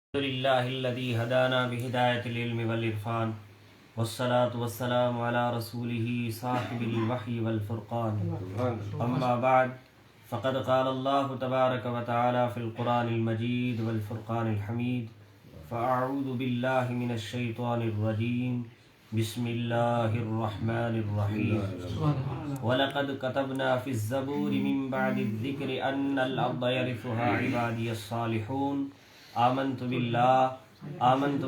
अल्हम्दुलिल्लाहिल्लज़ी हदाना बिहिदायतिल इल्मि वल इरफान वस्सलातु वस्सलामु अला रसूलिही साहिबिल वह्यि वल फुरक़ान अम्मा बअद फ़क़द क़ाल अल्लाहु तबारक व तआला फ़िल क़ुरानिल मजीद वल फ़ुरक़ानिल हमीद फ़अऊज़ु बिल्लाहि मिनश शैतानिर रजीम बिस्मिल्लाहिर रहमानिर रहीम वलक़द कतबना फ़िज़ ज़बूरि मिन बअदिज़ ज़िक्रि अन्नल अर्ज़ यरिथुहा इबादियस सालिहून आमन्तु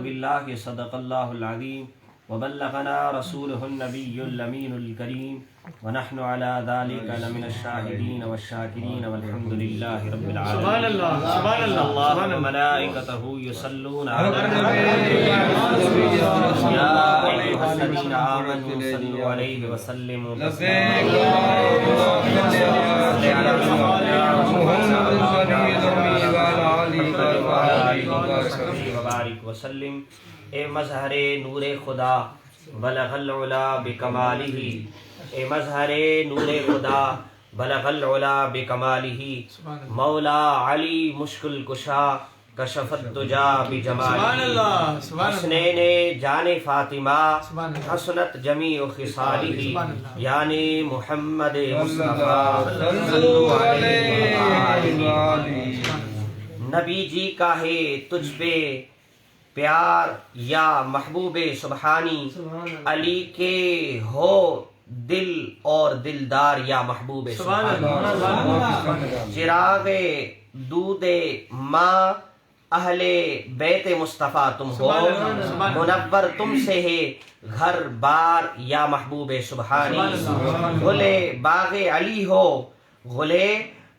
बिल्लाहि सदक़ल्लाहुल अज़ीम व बल्लग़ना रसूलुहुन नबियुल अमीनुल करीम व नहनु अला ज़ालिका लमिनश शाहिदीन वश्शाकिरीन वल्हम्दुलिल्लाहि रब्बिल आलमीन। सुभान अल्लाह, सुभान अल्लाह, सुभान अल्लाह। मलाइकतहु युसल्लूना अला नबी या अय्युहल्लज़ीना आमनू सल्लु अलैहि व सल्लिमू वसल्लिम। ए मज़हरे नूरे खुदा बलगल उला बिकमालिही, ए मज़हरे नूरे खुदा बलगल उला बिकमालिही, मौला अली मुश्किल कुशा कशफत तुजा बिजमालिही, हसनैने जाने फातिमा हसनत जमीउ खिसालिही, यानी मुहम्मद मुस्तफा सल्लल्लाहु अलैहि वसल्लम। नबी जी का है तुझ पे प्यार या महबूबे सुबहानी, अली के हो दिल और दिलदार या महबूबे सुबहानी। चिरागे दूदे माँ अहले बैते मुस्तफ़ा तुम हो, मुनव्वर तुमसे है घर बार या महबूबे सुबहानी। गुले बागे अली हो, गुले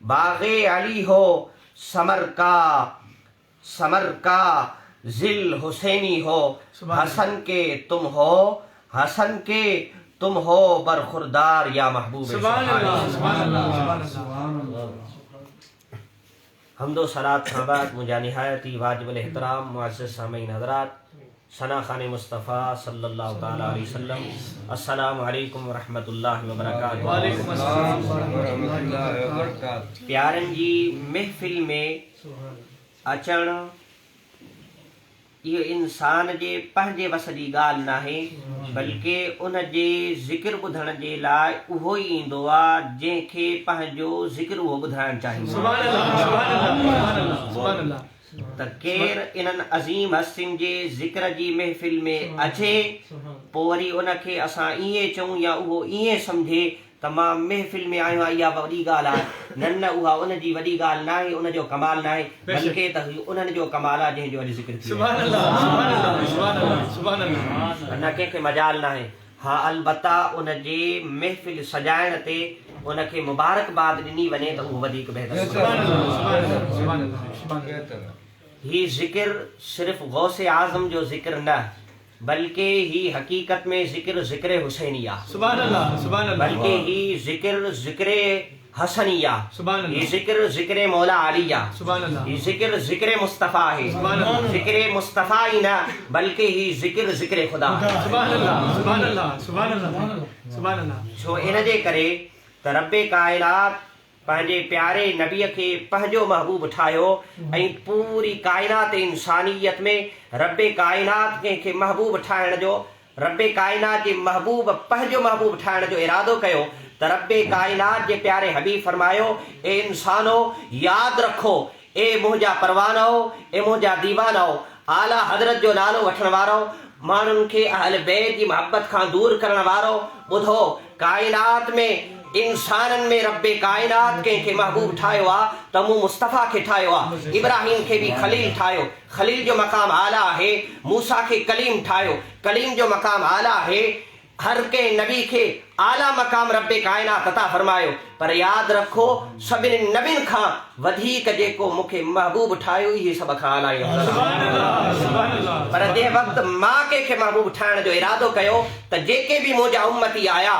बागे अली हो, समर का जिल हुसैनी हो, हसन के तुम हो, हसन के तुम हो बरखुरदार या महबूब। हमदो सलात सबात मुझा निहायती वाजिबुल एहतराम मुअज़्ज़ज़ सामीन हज़रात, सना खाने मुस्तफ़ा सल्लल्लाहु तआला अलैहि वसल्लम, अस्सलामु अलैकुम व रहमतुल्लाहि व बरकातुहू। प्यारन जी महफिल में अचण ये इंसान जे पंहिंजे वस जी ॻाल्हि नाहे, बल्कि उन जे ज़िक्र ॿुधण जे लाइ उहो ई ईंदो आहे जंहिंखे पंहिंजो ज़िक्र उहो ॿुधाइणु चाहींदो आहे। त केरु इन्हनि अज़ीम हस्तियुनि जे ज़िक्र जी महफ़िल में अचे, पोइ वरी उनखे असां ईअं चऊं या उहो ईअं सम्झे त मां महफ़िल में आहियो आहियां, इहा वॾी ॻाल्हि आहे। न न, उहा उनजी वॾी ॻाल्हि नाहे, उनजो कमाल नाहे, बल्कि त उन्हनि जो कमाल आहे जंहिंजो अॼु ज़िक्र थी वियो। न कंहिंखे मजाल नाहे। हा, अलबत्ता उनजे महफ़िल सजाइण ते उनखे मुबारकबाद ॾिनी वञे त उहो वधीक बहितर। ही ज़िक्र सिर्फ़ गौसे आज़म जो ज़िक्र न, बल्कि ही हकीकत में ज़िक्र ज़िक्र हुसैनी आहे। सुभान अल्लाह, सुभान अल्लाह। बल्कि ही ज़िक्र ज़िक्र हसनी आहे। सुभान अल्लाह। ही ज़िक्र ज़िक्र मौला अली आहे। सुभान अल्लाह। ही ज़िक्र ज़िक्र मुस्तफ़ा है। सुभान अल्लाह। ज़िक्र मुस्तफ़ा ही न, बल्कि ही ज़िक्र ज़िक्र खुदा है। सुभान अल्लाह, सुभान अल्लाह, सुभान अल्लाह, सुभान अल्लाह। छो इन जे करे त रब्बे कायनात पंहिंजे प्यारे नबीअ खे पंहिंजो महबूब ठाहियो, ऐं पूरी कायनात इंसानियत में रब्बे कायनात कंहिंखे महबूब ठाहिण जो, रब्बे कायनात जे महबूब पंहिंजो महबूब ठाहिण जो इरादो कयो त रब्बे कायनात जे प्यारे हबीब फरमायो, ए इंसानो यादि रखो, ए मुंहिंजा परवानो, ए मुंहिंजा दीवानो, आला हज़रत जो नालो वठण वारो, माण्हुनि खे अहल बैत जी मोहब्बत खां दूर करण वारो, ॿुधो कायनात में इंसाननि में रब्बे कायनात कंहिंखे महबूब ठाहियो आहे त मूं मुस्तफ़ा खे ठाहियो आहे। इब्राहिम खे बि खलील ठाहियो, खलील जो मक़ाम आला आहे। मूसा खे कलीम ठाहियो, कलीम जो मक़ाम आला आहे। हर कंहिं नबी खे आला मक़ाम रब्बे कायनात अता फरमायो, पर यादि रखो सभिनी नबियुनि खां वधीक जेको मूंखे महबूब ठाहियो इहे सभ खां आला आहिनि। पर जंहिं वक़्तु मां कंहिंखे महबूब ठाहिण जो इरादो कयो त जेके बि मुंहिंजा उम्मती आया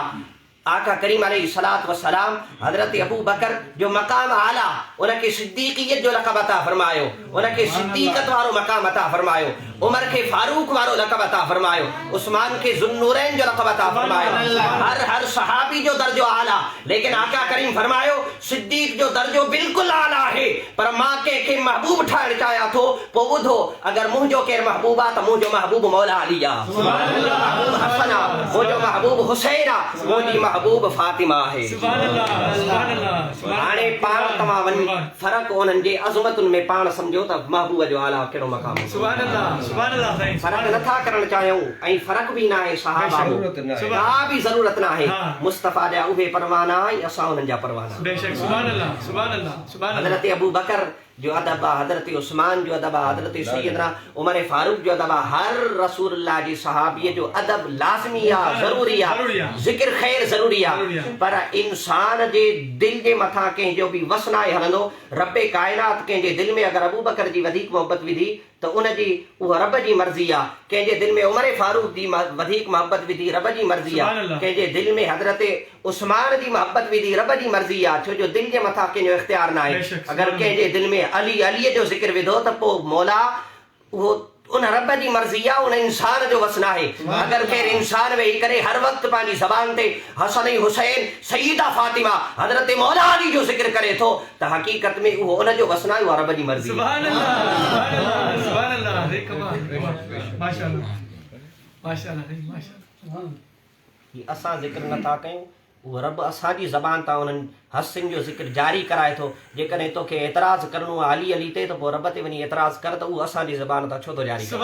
आका करीम अलैहिस्सलातु वस्सलाम हजरत अबू बकर जो मकाम आला उनके सिद्दीकियत जो लक़ब अता फरमायो, उनके सिद्दीकत वारो मकाम अता फरमायो, उमर के फारूक वारो लक़ब अता फरमायो, उस्मान के ज़ुन्नूरैन जो लक़ब अता फरमायो, हर सहाबी जो दर्जो आला। लेकिन आका करीम फरमायो सिद्दीक जो दर्जो बिल्कुल आला है, पर मां के महबूब ठाण चाया थो पो बुधो अगर मुंजो के महबूबा त मुंजो महबूब मौला अलीया, महबूब हसना, मुंजो महबूब हुसैना, मुंजी महबूब फातिमा है। हाणे पाण तमाम वञी फर्क उन्हनि जे अज़मतुनि में पाण सम्झो त महबूब जो आला कहिड़ो मक़ाम है। फर्क नथा करण चाहियूं ऐं फर्क बि न आहे सहाबा का बि ज़रूरत न आहे। मुस्तफ़ा जा उहे परवाना ऐं असां उन्हनि जा परवाना। हज़रत अबू बकर जो अदब आहे, हज़रत उस्मान जो अदब आहे, हज़रत सैयदना उमर फारूक जो अदब आहे, हर रसूलुल्लाह जी सहाबीअ जो अदब लाज़मी आहे, ज़रूरी आहे, ज़िक्र ख़ैर ज़रूरी आहे। पर इंसान जे दिल जे मथां कंहिंजो बि वस न आहे हलंदो। रब्बे काइनात कंहिंजे दिल में अगर अबू बकर जी वधीक मोहब्बत विधी तो उनजी उहा रब जी मर्ज़ी आहे। कंहिंजे दिल में उमर फारूक जी वधीक मोहब्बत विधी रब जी मर्ज़ी आहे। कंहिंजे दिल में हज़रत उस्मान जी मोहब्बत विधी रब जी मर्ज़ी आहे, छो जो दिल जे मथां कंहिंजो इख्तियार न आहे। अगर कंहिंजे दिल में अलीअ जो ज़िक्र विधो त पोइ मौला उहो उन रब जी मर्ज़ी आहे, उन इंसान जो वस न आहे। अगर केर इंसान वेही करे हर वक्त पंहिंजी ज़बान ते हसन ऐं हुसैन, सईदा फातिमा, हज़रत मौला अली जो ज़िक्र करे थो त हक़ीक़त में उहो उन जो वस न आहे, उहा रब जी मर्ज़ी आहे। असां ज़िक्र नथा कयूं, उहो रब असांजी ज़बान तां उन्हनि हसन जो ज़िक्र जारी कराए थो। जेकॾहिं तोखे एतिराज़ करिणो आहे अली अली ते त पोइ रब ते वञी एतिराज़ कर त उहो असांजी ज़बान तां छो थो जारी करे।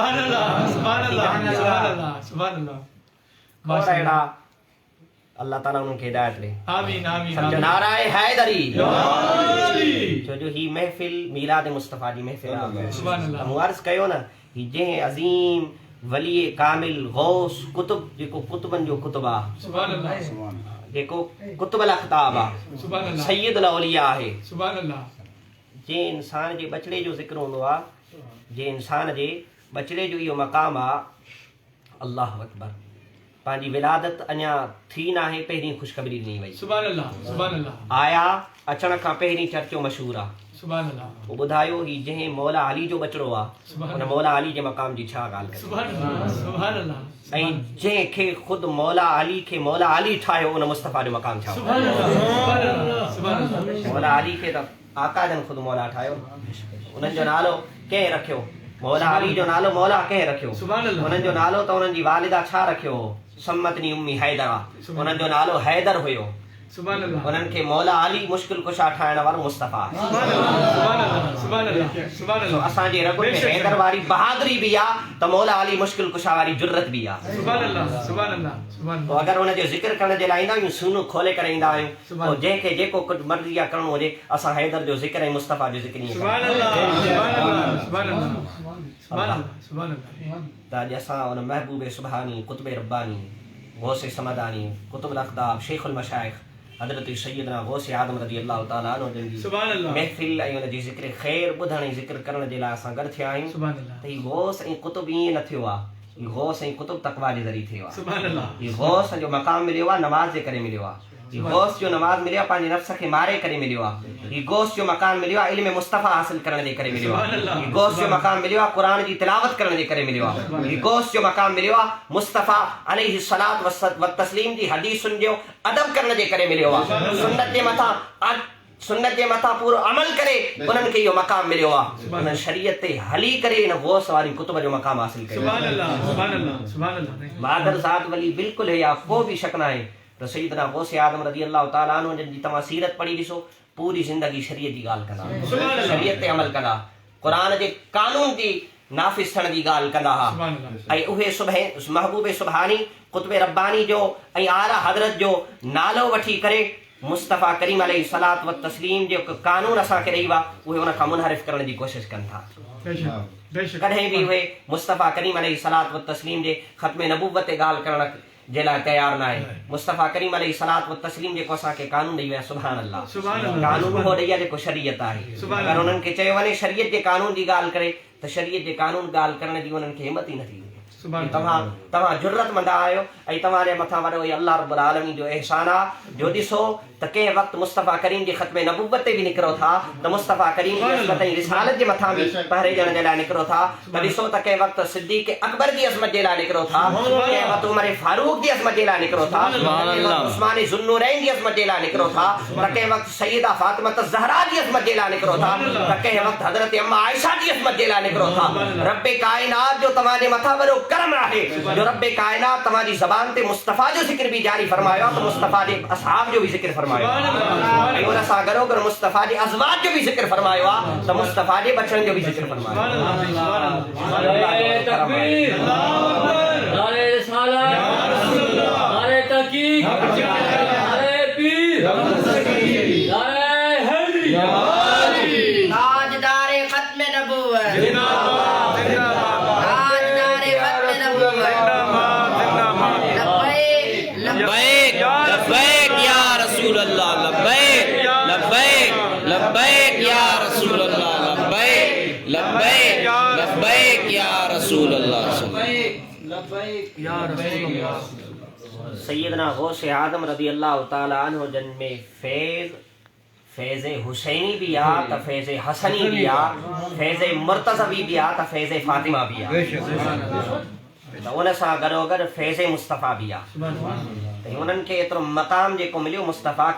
और अहिड़ा अल्लाह ताला उन्हनि खे हिदायत ॾे। सम्झो नाराए हैदरी, छो जो ही महफ़िल मीलाद मुस्तफ़ा जी महफ़िल आहे। मूं अर्ज़ कयो न ही जंहिं अज़ीम वली कामिल गौस कुतुब जेको कुतुबनि जो कुतुब आहे, जेको कुतुबुल अख़्ताब आहे, सैयदुल औलिया आहे, जे इंसान जे बचड़े जो ज़िक्र हूंदो आहे, जे इंसान जे बचड़े जो इहो मक़ाम आहे, अल्लाहु अकबर। पंहिंजी विलादत अञा थी न आहे, पहिरीं ख़ुशख़बरी ॾिनी वई। आया अचण खां पहिरीं चर्चो मशहूरु आहे। वो ॿुधायो ही जंहिं मौला अली जो बचड़ो आहे, उन मौला अली जे मक़ाम जी छा ॻाल्हि करे, ऐं जंहिंखे ख़ुदि मौला अली खे मौला अली ठाहियो उन मुस्तफ़ा जो मक़ाम छा। मौला अली खे त आका जन ख़ुदि मौला ठाहियो, उन्हनि जो नालो कंहिं रखियो, मौला अली जो नालो मौला कंहिं रखियो, उन्हनि जो नालो त उन्हनि जी वालिदा छा रखियो, सम्मतनी उम्मी हैदरा, उन्हनि जो नालो हैदर हुयो। उन्हनि खे मौला अली मुश्किल कुशा ठाहिण वारो मुस्तफ़ा आहे। असांजे रगुनि में हैदर वारी बहादुरी बि आहे त मौला अली मुश्किल कुशा वारी जुर्रत बि आहे। अगरि हुनजो ज़िक्र करण जे लाइ ईंदा आहियूं, सूनो खोले करे ईंदा आहियूं, पोइ जंहिंखे जेको कुझु मर्ज़ी आहे करिणो हुजे असां हैदर जो ज़िक्र ऐं मुस्तफ़ा जो ज़िक्र त अॼु असां हुन महबूब सुभानी, कुतुब रब्बानी, गौसे समदानी, कुतुबुल अख़्ताब, शेखुल मशाइख़ हज़रत सैयदना गौसे आदम रज़ी अल्लाह ताला अन्हु जन जी महफ़िल ऐं उन जी ज़िक्र ख़ैर ॿुधण ऐं ज़िक्र करण जे लाइ असां गॾु थिया आहियूं। त हीउ गौस ऐं कुतुब ईअं न थियो आहे, हीउ गौस ऐं कुतुब तक़वा जे ज़रिए थियो आहे। हीउ गौस जो मक़ाम मिलियो आहे नमाज़ जे करे मिलियो आहे। हीउ गौस जो नमाज़ मिलियो आहे पंहिंजे नफ़्स खे मारे करे मिलियो आहे। हीउ गौस जो मक़ाम मिलियो आहे इल्म मुस्तफ़ा हासिल करण जे करे मिलियो आहे। हीउ गौस जो मक़ाम मिलियो आहे क़ुरान जी तिलावत करण जे करे मिलियो आहे। हीउ गौस जो मक़ाम मिलियो आहे मुस्तफ़ा अलैहिस्सलातु व तस्लीम जी हदीसुनि जो अदब करण जे करे मिलियो आहे। सुन्नत जे मथां पूरो अमल करे उन्हनि खे इहो मक़ाम मिलियो आहे। उन्हनि शरीयत ते हली करे इन गौस वारी कुतुब जो मक़ाम हासिल कयो। बहादुर ज़ात वली बिल्कुलु है, को बि शक न आहे त सैयदना गौसे आदम रज़ी अल्लाह ताला अन्हु जन जी तव्हां सीरत पढ़ी ॾिसो, पूरी ज़िंदगी शरीयत जी ॻाल्हि कंदा, शरीयत ते अमल कंदा, क़ुरान जे कानून जी नाफ़िज़ थियण जी ॻाल्हि कंदा हुआ। ऐं उहे महबूब सुभानी, कुतुब रब्बानी जो ऐं आला हज़रत जो नालो वठी करे मुस्तफ़ा करीम अलैहिस्सलातु व तस्लीम जो कानून असांखे ॾेई विया, उहे उन खां मुनहरिफ़ करण जी कोशिशि कनि था। कॾहिं बि उहे मुस्तफ़ा करीम अलैहिस्सलातु व तस्लीम जे ख़त्मे नबूवत ते ॻाल्हि करण जे लाइ तयार न आहे। मुस्तफ़ा करीम अलैहिस्सलातु व तस्लीम जेको असांखे कानून ॾेई विया, सुभान अल्लाह, कानून उहो ॾेई आहे जेको शरीयत आहे। अगरि उन्हनि खे चयो वञे शरीयत जे कानून जी ॻाल्हि करे त शरीयत जे कानून ॻाल्हि करण जी उन्हनि खे हिमत ई नथी मिले। तव्हां जुर्रतमंद आहियो ऐं तव्हांजे मथां वॾो अल्लाह रब्बुल आलमीन जो एहसान आहे जो ॾिसो त कंहिं वक़्तु मुस्तफ़ा करीम जे ख़त्मे नबूवत ते बि निकिरो था त मुस्तफ़ा करीम जी अज़मत ऐं रिसालत जे मथां बि पहिरे ॼण जे लाइ निकिरो था त ॾिसो त कंहिं वक़्तु सिद्दीक़ अकबर जी अज़मत जे लाइ निकिरो था, कंहिं वक़्तु उमर फारूक जी अज़मत जे लाइ निकिरो था, उस्मान ज़ुन्नूरैन जी अज़मत जे लाइ निकिरो था, त कंहिं वक़्तु सैयदा फातिमा ज़हरा जी अज़मत जे लाइ निकिरो था, त कंहिं वक़्तु हज़रत अम्मा आयशा जी अज़मत जे लाइ निकिरो था। रब्बे कायनात जो तव्हांजे मथां वॾो करम आहे जो रब्बे कायनात तव्हांजी ज़बान ते मुस्तफ़ा जो ज़िक्र बि जारी फरमायो आहे, त मुस्तफ़ा जे असहाब जो बि ज़िक्र फरमायो आहे, ऐं उन सां गॾोगॾु मुस्तफ़ा जे अज़वाज जो बि ज़िक्र फरमायो आहे, त मुस्तफ़ा जे बचड़नि जो बि ज़िक्र फरमायो सैयदना गौसे आज़म रज़ी अल्लाह ताला अन्हु जन में फैज़ हुसैनी भी आ त फैज़ हसनी भी आ, फैज़ मुर्तज़वी भी आ त फैज़ फातिमा भी आ, त उन सां गॾोगॾु फैज़ मुस्तफ़ा भी आ। त उन्हनि खे एतिरो मक़ाम जेको मिलियो मुस्तफ़ा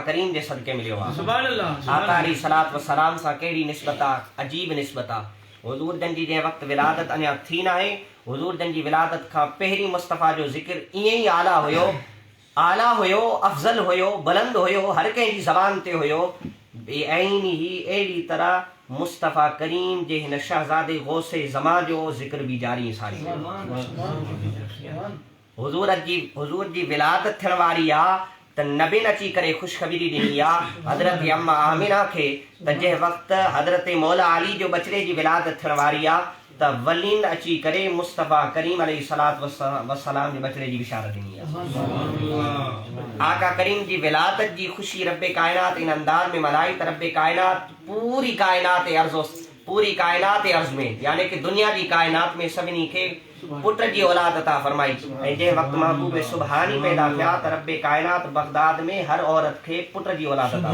करीम जे सदके मिलियो आहे। आका अलैहिस्सलातु वस्सलाम सां कहिड़ी निस्बत आहे, अजीब निस्बत आहे। हुज़ूर जन जी जंहिं वक़्तु विलादत अञा थी न आहे, हुज़ूर जन जी विलादत खां पहिरीं मुस्तफ़ा जो ज़िक्र ईअं ई आला हुयो, अफ़ज़ल हुयो, बुलंद हुयो, हर कंहिं जी ज़बान ते हुयो। ऐं ही अहिड़ी तरह मुस्तफ़ा करीम जे हिन शहज़ादे गौसे ज़मा जो ज़िक्र बि जारी सारी। हुज़ूर जी विलादत थियण वारी आहे त नबीन अची करे ख़ुशख़बरी ॾिनी आहे हज़रत अम्मा आमिना खे त जंहिं वक़्तु हज़रत मौला अली जो बचड़े जी विलादत थियण वारी आहे त वलीन अची करे मुस्तफ़ा करीम अलैहिस्सलातु वस्सलाम जे बचड़े जी बिशारत ॾिनी आहे। आका करीम जी विलादत जी ख़ुशी रब्बे कायनात इन अंदाज़ में मल्हाई त रब्बे कायनात पूरी कायनात अर्ज़ में यानी कि दुनिया जी कायनात में सभिनी खे पुट जी औलाद अता फरमाई। ऐं जंहिं वक़्तु महबूब सुबहानी पैदा थिया त रब्बे कायनात बगदाद में हर औरत खे पुट जी औलाद अता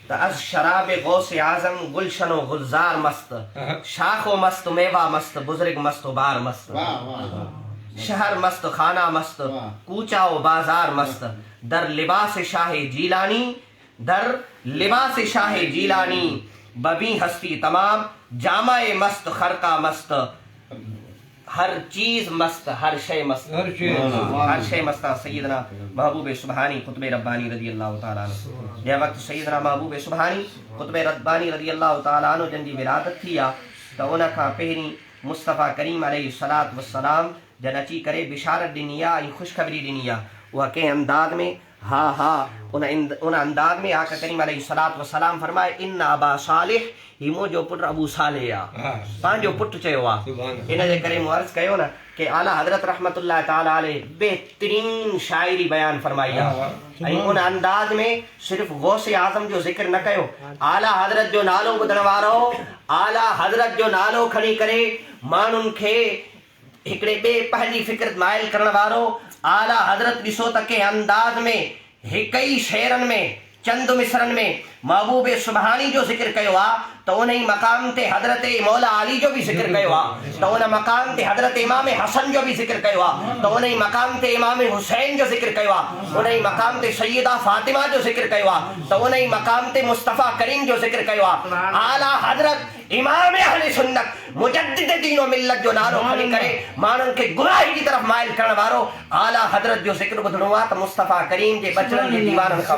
त अज़ शराब गौसे आज़म गुलशन व गुलजार मस्त, शाखो मस्त मेवा मस्त, बुजुर्ग मस्त बार मस्त, शहर मस्त खाना मस्त, कूचा व बाजार मस्त, दर लिबास शाह जीलानी बबी हस्ती तमाम, जामाए मस्त खरका मस्त, हर चीज मस्त, हर शय मस्त, हर शय मस्त। सैयदना महबूब सुबहानी कुतुब रब्बानी रज़ी अल्लाह ताला अन्हु जंहिं वक़्तु सैयदना महबूब सुबहानी कुतुब रब्बानी रज़ी अल्लाह ताला अन्हु जन जी विलादत थी आहे त उन खां पहिरीं मुस्तफ़ा करीम अलैहिस्सलातु वस्सलाम जन अची करे बिशारत ॾिनी आहे ऐं ख़ुशख़बरी ॾिनी आहे। उहा कंहिं अंदाज़ में उन अंदाज़ में आका करीम अलैहिस्सलातु वस्सलाम फरमाए इन अबा सालिह ही मुंहिंजो पुटु अबू सालिह आहे, पंहिंजो पुटु चयो आहे। इन जे करे मूं अर्ज़ु कयो न कि आला हज़रत रहमतुल्लाह ताला अलैह बेहतरीन शाइरी बयान फरमाई आहे ऐं उन अंदाज़ में सिर्फ़ गौसे आज़म जो ज़िक्र न कयो, आला हज़रत जो नालो ॿुधण वारो, आला हज़रत जो नालो खणी करे माण्हुनि खे हिकिड़े ॿिए पंहिंजी फ़िक्र माइल करण वारो, आला हज़रत ॾिसो त कंहिं अंदाज़ में हिक ई शेरनि में चंद मिसरनि में महबूब सुबहानी जो ज़िक्र कयो आहे त उन ई मक़ाम ते हज़रत मौला अली जो बि ज़िक्र कयो आहे, त उन मक़ाम ते हज़रत इमाम हसन जो बि ज़िक्र कयो आहे, त उन ई मक़ाम ते इमाम हुसैन जो ज़िक्र कयो आहे, उन ई मक़ाम ते सैयदा फातिमा जो ज़िक्र कयो आहे, त उन ई मक़ाम ते मुस्तफ़ा करीम जो ज़िक्र कयो आहे। आला हज़रत इमाम अहले सुन्नत मुजद्दिद दीन व मिल्लत जो नालो खणी करे माण्हुनि खे गुनाही जी तरफ़ माइल करण वारो आला हज़रत जो ज़िक्र ॿुधणो आहे त मुस्तफ़ा करीम जे बचड़नि जे दीवाननि खां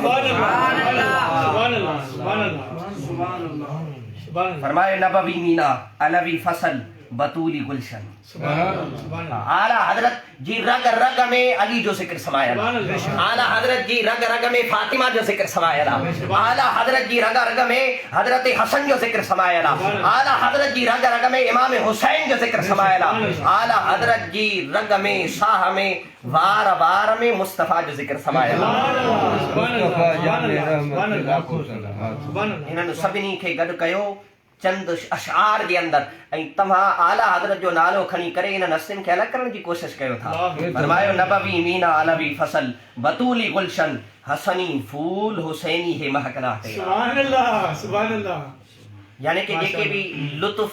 फरमाए नबवी मीना अलवी फसल बतूली गुलशन। आला हज़रत जी रग रग में अली जो ज़िक्र समायल, आला हज़रत जी रग रग में फातिमा जो ज़िक्र समायल, आला हज़रत जी रग रग में हज़रत हसन जो ज़िक्र समायल, आला हज़रत जी रग रग में इमाम हुसैन जो ज़िक्र समायल, आला हज़रत जी रग में साह में वार वार में मुस्तफ़ा जो ज़िक्र समायल। इन्हनि सभिनी खे गॾु कयो चंद अशार जे अंदर ऐं तव्हां आला हज़रत जो नालो खणी करे इन नस्तियुनि खे अलॻि करण जी कोशिशि कयो था। फरमायो नबवी मीना अलवी फसल बतूली गुलशन हसनी फूल हुसैनी हे महकना थे। सुभान अल्लाह, सुभान अल्लाह। यानी कि जेके भी लुत्फ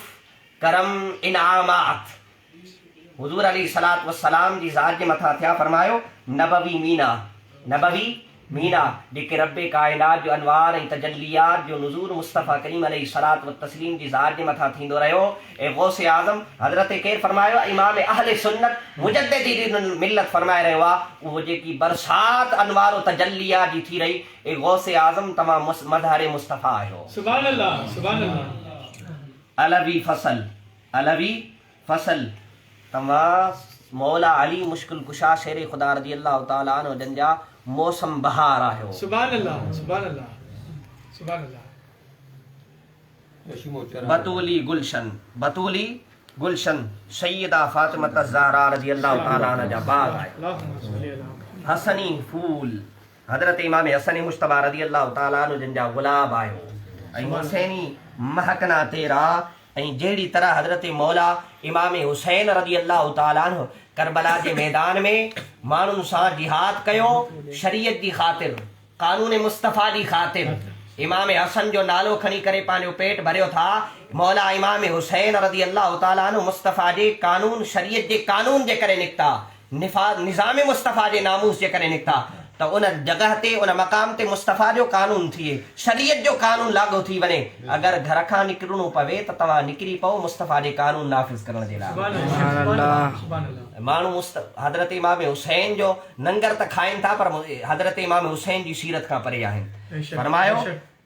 करम इनामात हुजूर अलैहिस्सलातु वस्सलाम जी ज़ात जे मथां थिया, फरमायो नबवी मीना जेके रब्बे कायनात जो अनवार ऐं तजल्लियात जो नुज़ूर मुस्तफ़ा करीम अलैहिस्सलातु व तस्लीम जी ज़ात जे मथां थींदो रहियो। ऐं गौसे आज़म हज़रत केरु फरमायो, इमाम अहले सुन्नत मुजद्दिद मिल्लत फरमाए रहियो आहे, उहो जेकी बरसात अनवार व तजल्लियात जी थी रही, ऐं गौसे आज़म तमाम मज़हर मुस्तफ़ा आहियो। सुभान अल्लाह, सुभान अल्लाह। अलवी फसल तव्हां मौला अली मुश्किल कुशा शेर खुदा रज़ी अल्लाह तआला अन्हु जन जा मौसम बहार आहियो। सुभान अल्लाह, सुभान अल्लाह, सुभान अल्लाह। बतूली गुलशन सैयदा फातिमा ज़हरा रज़ी अल्लाह तआला अन्हा जा बाग आहियो। हसनी फूल हज़रत इमाम हसन मुश्तबा रज़ी अल्लाह तआला अन्हु जन जा गुलाब आहियो। ऐं हुसैनी महकना तेरा। ऐं जहिड़ी तरह हज़रत मौला इमाम हुसैन रज़ी अल्लाह तआला अन्हु करबला जे मैदान में माण्हुनि सां जिहाद कयो, शरीयत जी ख़ातिर, कानून मुस्तफ़ा जी ख़ातिर। इमाम हसन जो नालो खणी करे पंहिंजो पेट भरियो था। मौला इमाम हुसैन रज़ी अल्लाह तआला अन्हु मुस्तफ़ा जे कानून, शरीयत जे कानून जे करे निकिता, निज़ाम मुस्तफ़ा जे नामूस जे करे निकिता। त उन जगह ते, उन मक़ाम ते मुस्तफ़ा जो कानून थिए, शरीयत जो कानून लागू थी वञे। अगरि घर खां निकिरणो पवे त तव्हां निकिरी पओ मुस्तफ़ा जे कानून नाफ़िज़ करण जे लाइ। माण्हू हज़रत इमाम हुसैन जो लंगर त खाइनि था, पर हज़रत इमाम हुसैन जी सीरत खां परे आहिनि। फरमायो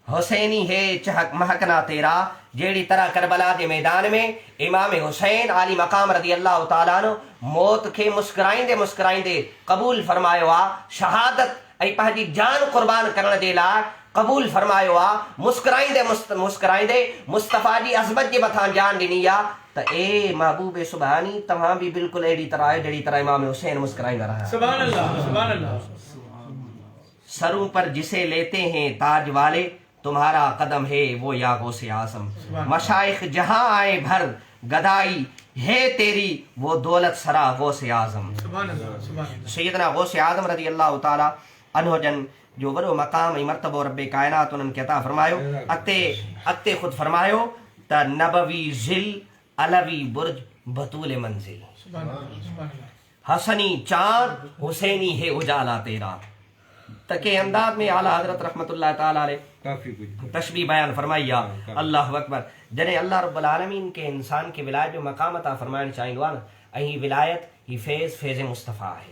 हुसैनी हे चहक महकना तेरा। जहिड़ी तरह करबला जे मैदान में इमाम हुसैन आली मक़ाम रज़ी अल्लाह तआला अन्हु मौत खे मुस्कुराईंदे मुस्कुराईंदे क़बूल फरमायो आहे। शहादत ऐं पंहिंजी जान क़ुर्बान करण जे लाइ क़बूल फरमायो आहे। मुस्कुराईंदे मुस्कुराईंदे मुस्तफ़ा जी अज़मत जे मथां जान ॾिनी आहे। त ए महबूब सुभानी, तव्हां बि बिल्कुलु अहिड़ी तरह आहियो जहिड़ी तरह इमाम हुसैन मुस्कुराईंदा रहा। सुभान अल्लाह, सुभान अल्लाह। सरों पर जिसे लेते हैं ताज वाले, तुम्हारा कदम है वो या गौसे आज़म। मशाइख जहां आए भर गदाई है तेरी, वो दौलत सरा गौसे आज़म। सैयदना गौसे आज़म रज़ी अल्लाह तआला अन्हु जन जो वॾो मक़ाम ऐं मर्तबो रब्बे कायनात उन्हनि खे अता फरमायो। अॻिते ख़ुदि फरमायो त नबवी ज़िल अलवी बुर्ज बतूल मंज़िल, हसनी चांद हुसैनी है उजाला तेरा। त के अंदाज में आला हज़रत रहमतुल्लाह तआला अलैह तशबीह बयान फरमाई आहे। अल्लाहु अकबर। जॾहिं अल्लाह रब्बुल आलमीन के इंसान खे विलायत जो मक़ाम अता फरमाइणु चाहींदो आहे न, ऐं हीअ विलायत ही फैज़ मुस्तफ़ा आहे।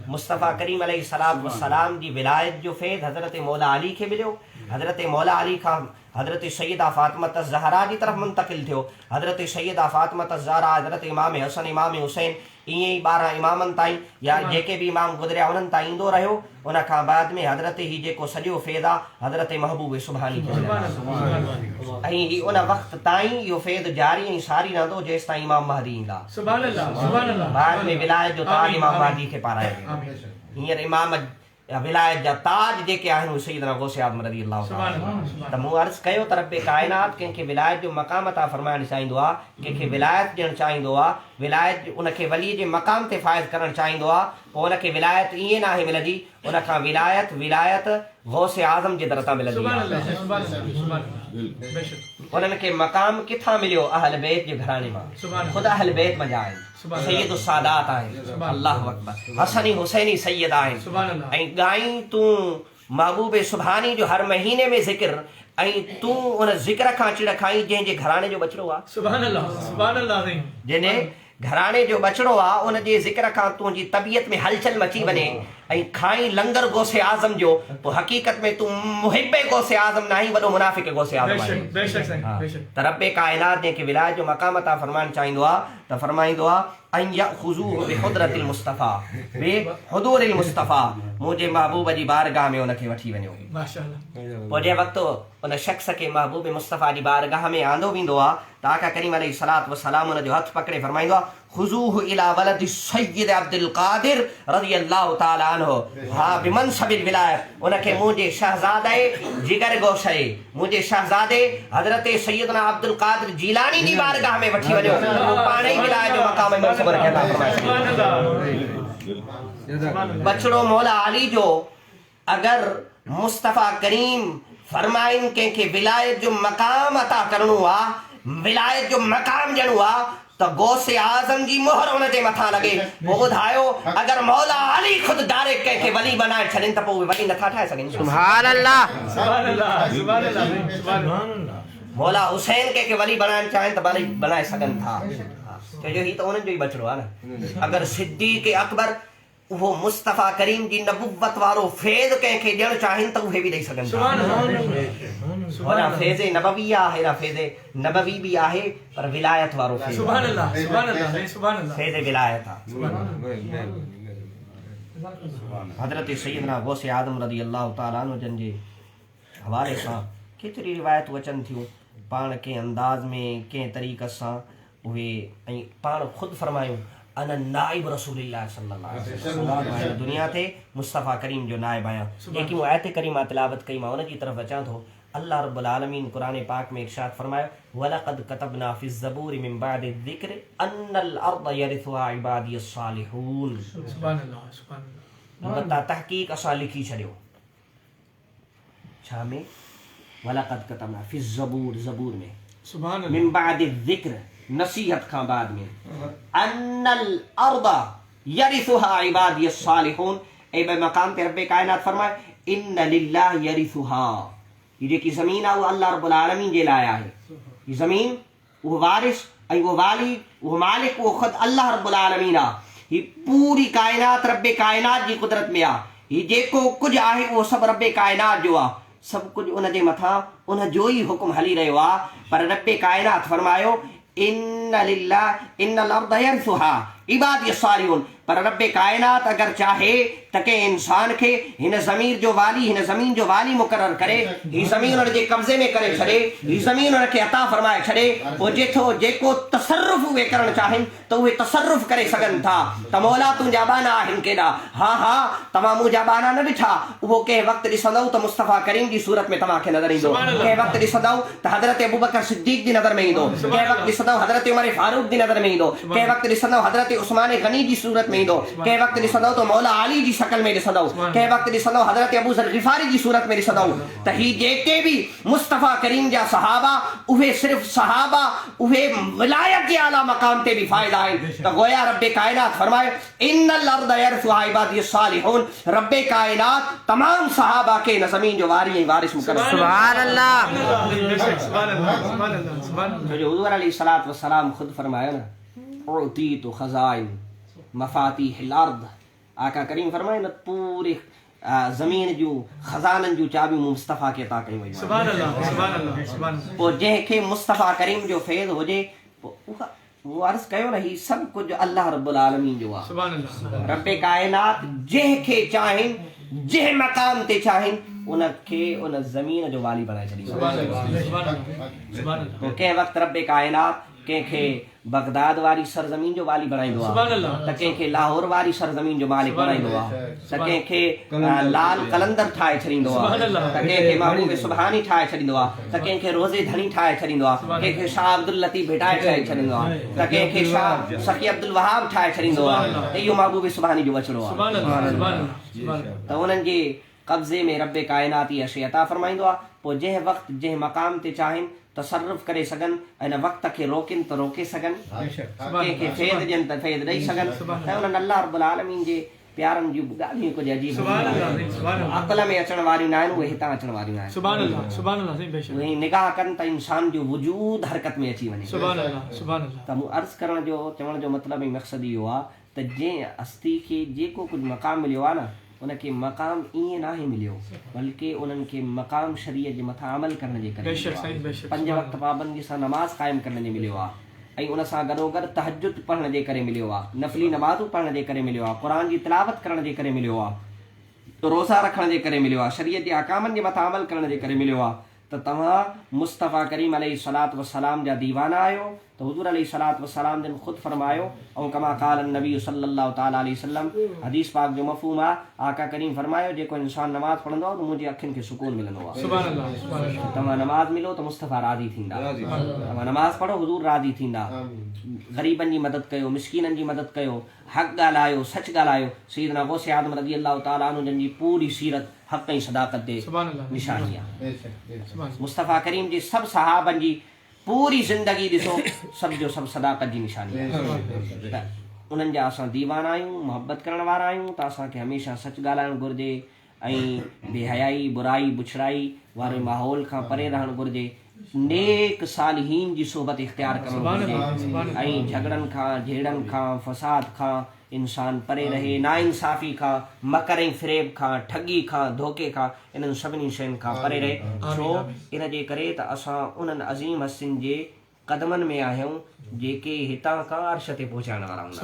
मुस्तफ़ा करीम अलैहिस्सलातु वस्सलाम जी विलायत जो फैज़ हज़रत मौला अली खे मिलियो। हज़रत मौला अली खां हज़रत सैयदा फातिमा ज़हरा जी तरफ़ मुंतक़िल थियो। हज़रत सैयदा फातिमा ज़हरा, हज़रत इमाम हसन, इमाम हुसैन, ईअं ई 12 इमामनि ताईं या जेके बि इमाम गुज़रिया उन्हनि ताईं ईंदो रहियो। उन खां बाद में हज़रत ही जेको सॼो फैज़ आहे हज़रत महबूब सुभानी खे मिलियो। ऐं ही उन वक़्त ताईं इहो फैज़ जारी ऐं सारी रहंदो जेसि ताईं इमाम महदी ईंदा। बाद में विलायत जो ताज इमाम महदी खे पारायो वियो। हींअर इमाम विलायत जा ताज जेके आहिनि सैयदना गौसे आज़म रज़ी अल्लाह तआला। त मूं अर्ज़ु कयो त रब्बे कायनात कंहिंखे विलायत जो मक़ाम अता फरमाइणु चाहींदो आहे, कंहिंखे विलायत ॾियणु चाहींदो आहे, विलायत उनखे वली जे मक़ाम ते फ़ाइज़ करणु चाहींदो आहे, पोइ उनखे विलायत ईअं नाहे मिलंदी, उन खां विलायत गौसे आज़म जे दर तां मिलंदी आहे। उन्हनि खे मक़ाम किथां मिलियो? अहल बैत जे घराणे मां, ख़ुदि अहल बैत मंझा आहिनि, सैयद सादात आहिनि। अल्लाहु अकबर। हसनी हुसैनी सैयद आहिनि। ऐं ॻाई तूं महबूब सुभानी जो हर महीने में ज़िक्र, ऐं तूं उन ज़िक्र खां चिड़ खाई जंहिंजे घराणे जो बचिड़ो आहे। सुभान अल्लाह, सुभान अल्लाह। जंहिंजे घराणे जो बचिड़ो आहे उन जे ज़िक्र खां तुंहिंजी तबियत में हलचल मची वञे ऐं खाई लंगर गौसे आज़म जो, पोइ हक़ीक़त में तूं मुहिब गौसे आज़म न आहीं, वॾो मुनाफ़िक़ गौसे आज़म आहीं। त रब्बे कायनात जंहिंखे विलायत जो मक़ाम अता फरमाइणु चाहींदो आहे त फरमाईंदो आहे ऐं यख़ुज़ूहु बिहुदरतिल मुस्तफ़ा, बिहुदूरिल मुस्तफ़ा, मुंहिंजे महबूब जी बारगाह में उनखे वठी वञो। पोइ जंहिं वक़्तु उन शख़्स खे महबूब मुस्तफ़ा जी बारगाह में आंदो वेंदो आहे त आका करीम अलैहिस्सलातु वस्सलाम उन जो हथु पकड़े फरमाईंदो आहे खुजूहु इला वलद सय्यद अब्दुल कादिर रज़ियल्लाहु ताला अन्हु हा बिमनसबिल विलायत उनके मुझे शहजादे जिगर गोशे मुझे शहजादे हजरत सैयदना अब्दुल कादिर जीलानी जी बारगाह में वठी वञो पाणे ही विलायत जो मकाम मनसूब रखे अता फरमाए। बचड़ो मौला अली जो अगर मुस्तफ़ा करीम फरमाइन के विलायत जो मकाम अता करणो आ विलायत जो मकाम ॾियणो आ तो गौसे आजम जी मोहर उन जे मथा लगे वो ॿुधायो अगर मौला अली खुद डायरेक्ट के वली बनाए छॾनि त पोइ वली नथा ठाहे सघनि। सुभान अल्लाह सुभान अल्लाह सुभान अल्लाह। मौला हुसैन के वली बनाइण चाहिनि त वली बनाए सघनि था छो जो ही तो उन्हनि जो ही बचड़ो आहे न। अगर सिद्दीक़ अकबर वो मुस्तफ़ा करीम जी नबुव्वत वारो फैज़ कंहिंखे ॾियणु चाहिनि त उहे बि ॾेई सघनि था। होना फैज़ नबवी आहे हेरा फैज़ नबवी भी आहे पर विलायत वारो फैज़ सुभान अल्लाह सुभान अल्लाह सुभान अल्लाह फैज़ विलायत आहे। हज़रत सैयदना गौसे आज़म रज़ियल्लाहु ताला अन्हु जन जे हवाले सां केतिरी रिवायतूं अचनि थियूं पाण के अंदाज़ में कंहिं तरीक़े सां उहे ऐं पाण ख़ुदि फरमायूं अन नाइब रसूलिल्लाह सल्लल्लाहु अलैहि वसल्लम दुनिया ते मुस्तफ़ा करीम जो नाइब आहियां। जेकी मूं आयत करीमा तिलावत कई मां उन जी तरफ़ अचां थो। अल्लाह रब्बुल आलमीन कुरान पाक में इरशाद फरमायो वलक़द कतबना फ़ी ज़बूर मिन बअदि ज़िक्र अन्नल अर्द यरिथुहा इबादियस सालिहून। सुभान अल्लाह सुभान अल्लाह। बता तहक़ीक़ असां लिखी छॾियो छा में वलक़द कतबना फ़ी ज़बूर ज़बूर में सुभान अल्लाह मिन बअदि ज़िक्र नसीहत खां बाद में अन्नल अर्द यरिथुहा इबादियस सालिहून। ए बे मकाम पे रब्बे कायनात फरमाए इन्न लिल्लाहि यरिथुहा ये जेकी ज़मीन आहे उहा अल्लाह रब्बुल आलमीन जे लाइ आहे। ये ज़मीन वो वारिस ऐं वो वाली वो मालिक वो ख़ुद अल्लाह रब्बुल आलमीन आहे। ही पूरी कायनात रब्बे कायनात जी कुदरत में आहे। ही जेको कुझु आहे उहो सभु रब्बे कायनात जो आहे। सभु कुझु उन जे मथां उन जो ई हुकुम हली रहियो आहे। पर रब्बे कायनात फरमायो इन्न लिल्लाहि इन्नल अर्द यरिथुहा इबादियस सालिहून। पर रब्बे कायनात अगर चाहे त के इंसान खे हिन ज़मीन जो वाली मुक़रर करे ही ज़मीन उन जे कब्ज़े में करे छॾे ही ज़मीन उन खे अता फरमाए छॾे पोइ जेको तसर्रुफ़ उहे करणु चाहिनि त उहे तसर्रुफ़ करे सघनि था। त मौला तुंहिंजा बाना आहिनि केॾा हा हा तव्हां मुंहिंजा बाना न ॾिठा उहो कंहिं वक़्तु ॾिसंदव त मुस्तफ़ा करीम जी सूरत में तव्हांखे नज़र ईंदो कंहिं वक़्तु ॾिसंदव त हज़रत अबू बकर सिद्दीक़ जी नज़र में ईंदो कंहिं वक़्तु ॾिसंदव हज़रत उमर फारूक जी नज़र में ईंदो कंहिं वक़्तु ॾिसंदव हज़रत उस्मान गनी जी सूरत में ईंदो कंहिं वक़्तु ॾिसंदव त मौला अली जी शकल में ॾिसंदव कंहिं वक़्तु ॾिसंदव हज़रत अबू ज़र ग़िफ़ारी जी सूरत में ॾिसंदव त ही जेके बि मुस्तफ़ा करीम जा सहाबा उहे सिर्फ़ सहाबा उहे विलायत जे आला मक़ाम ते बि फ़ाइदा आहिनि। त गोया रब्बे कायनात फरमाए इन्नल अर्द यरिथुहा इबादियस सालिहून रब्बे कायनात तमाम सहाबा के न ज़मीन जो वारी ऐं वारिस मुक़रर सुभान अल्लाह सुभान अल्लाह सुभान अल्लाह सुभान अल्लाह। जो हुज़ूर अलैहिस्सलातु वस्सलाम खुद फरमाया न उतीतु खज़ाइन मफ़ातीहिल अर्द आका करीम फरमाए न पूरे ज़मीन जूं खज़ाननि जूं चाबियूं मुस्तफ़ा खे अता कयूं वयूं सुभान अल्लाह सुभान अल्लाह सुभान अल्लाह। पोइ जंहिंखे मुस्तफ़ा करीम जो फैज़ हुजे वो अर्ज़ कयो न ही सभु कुझु अल्लाह रब्बुल आलमीन जो आहे सुभान अल्लाह। रब्बे कायनात जंहिंखे चाहिनि जंहिं मक़ाम ते चाहिनि उनखे उन ज़मीन जो वाली बनाए छॾींदो सुभान अल्लाह सुभान अल्लाह सुभान अल्लाह। कंहिं वक़्तु रब्बे कायनात कंहिंखे बगदाद वारी सरज़मीन जो वाली बनाईंदो आहे त कंहिंखे लाहौर वारी सरज़मीन जो मालिक बनाईंदो आहे त कंहिंखे लाल कलंदर ठाहे छॾींदो आहे त कंहिंखे महबूब सुभानी ठाहे छॾींदो आहे त कंहिंखे रोज़े धनी ठाहे छॾींदो आहे कंहिंखे शाह अब्दुल लतीफ़ भेटाए ठाहे छॾींदो आहे त कंहिंखे शाह सखी अब्दुल वहाब ठाहे छॾींदो आहे त इहो महबूब सुभानी जो वचड़ो आहे। त उन्हनि जे कब्ज़े में रब्बे कायनात इहा शइ अता फरमाईंदो आहे। पोइ जंहिं वक़्तु जंहिं मक़ाम ते चाहिनि तसर्रुफ़ करे सघनि ऐं वक़्त खे रोकनि त रोके सघनि कंहिंखे फैज़ ॾियनि त फैज़ ॾेई सघनि ऐं उन्हनि अल्लाह रब्बुल आलमीन जे प्यारनि जूं ॻाल्हियूं कुझु अजीब अक़ल में अचण वारियूं न आहिनि उहे हितां अचण वारियूं आहिनि उहे निगाह कनि त इंसान जो वजूद हरकत में अची वञे। त मूं अर्ज़ु करण जो चवण जो मतिलबु ऐं मक़सदु इहो आहे त जंहिं हस्ती खे जेको कुझु मक़ाम मिलियो आहे न उनखे मक़ाम ईअं नाहे मिलियो बल्कि उन्हनि खे मक़ाम शरीयत जे मथां अमल करण जे करे 5 वक़्त पाबंदी सां नमाज़ क़ाइमु करण जे मिलियो आहे ऐं उन सां गॾोगॾु तहज्जुद पढ़ण जे करे मिलियो आहे नफ़ली नमाज़ूं पढ़ण जे करे मिलियो आहे क़ुर जी तिलावत करण जे करे मिलियो आहे रोज़ा रखण जे करे मिलियो आहे शरीयत जे अहकामनि जे मथां अमल करण जे करे मिलियो आहे त तव्हां मुस्तफ़ा करीम अलैहिस्सलातु वस्सलाम जा दीवाना आहियो तो हुजूर अलैहिस्सलातु वस्सलाम जन खुद फरमायो और कमा काल नबी सल्लल्लाहु ताला अलैहि वसल्लम हदीस पाक जो मफ़हूम आहे आका करीम फरमायो जेको इंसान नमाज पढ़ंदो तो मुंहिंजी अखियुनि खे सुकून मिलंदो आहे। सुभान अल्लाह, सुभान अल्लाह। तव्हां नमाज मिलो तो मुस्तफ़ा राज़ी थींदा, तव्हां नमाज पढ़ो हुजूर राज़ी थींदा। ग़रीबनि जी मदद कयो, मिस्कीननि जी मदद कयो, हक़ ॻाल्हायो, सच ॻाल्हायो। सैयदना गौसे आज़म रज़ी अल्लाह ताला अन्हु जन जी पूरी सीरत हक़ ऐं सदाक़त जे निशानी आहे। मुस्तफ़ा करीम जी सभु सहाबनि जी पूरी ज़िंदगी ॾिसो, सभु जो सभु सदाक़त जी निशानी आहे। उन्हनि जा असां दीवाना आहियूं, मुहबत करण वारा आहियूं, त असांखे हमेशह सच ॻाल्हाइणु घुरिजे ऐं बेहयाई बुराई बुछड़ाई वारे माहौल खां परे रहणु घुरिजे। नेक सालिहीन जी सोबत इख्तियार करणु घुरिजे ऐं झगड़नि खां, झेड़नि खां, फसाद खां इंसान परे रहे। नाइंसाफ़ी खां, मकर ऐं फ़रेब खां, ठगी खां, धोखे खां, इन्हनि सभिनी शयुनि खां परे रहे। छो इन जे करे त असां उन्हनि अज़ीम हस्तियुनि जे क़दमनि में आहियूं जेके हितां खां अर्श ते पहुचाइण वारा हूंदा।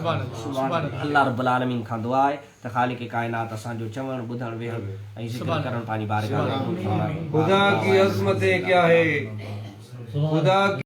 अल्लाह रब्बुल आलमीन खां दुआ आहे त ख़ालिक़ काइनात असांजो चवणु ॿुधणु वेहणु ऐं ज़िक्र करणु पंहिंजी बारगाह में क़बूल फरमाए। खुदा की अज़मत क्या है, खुदा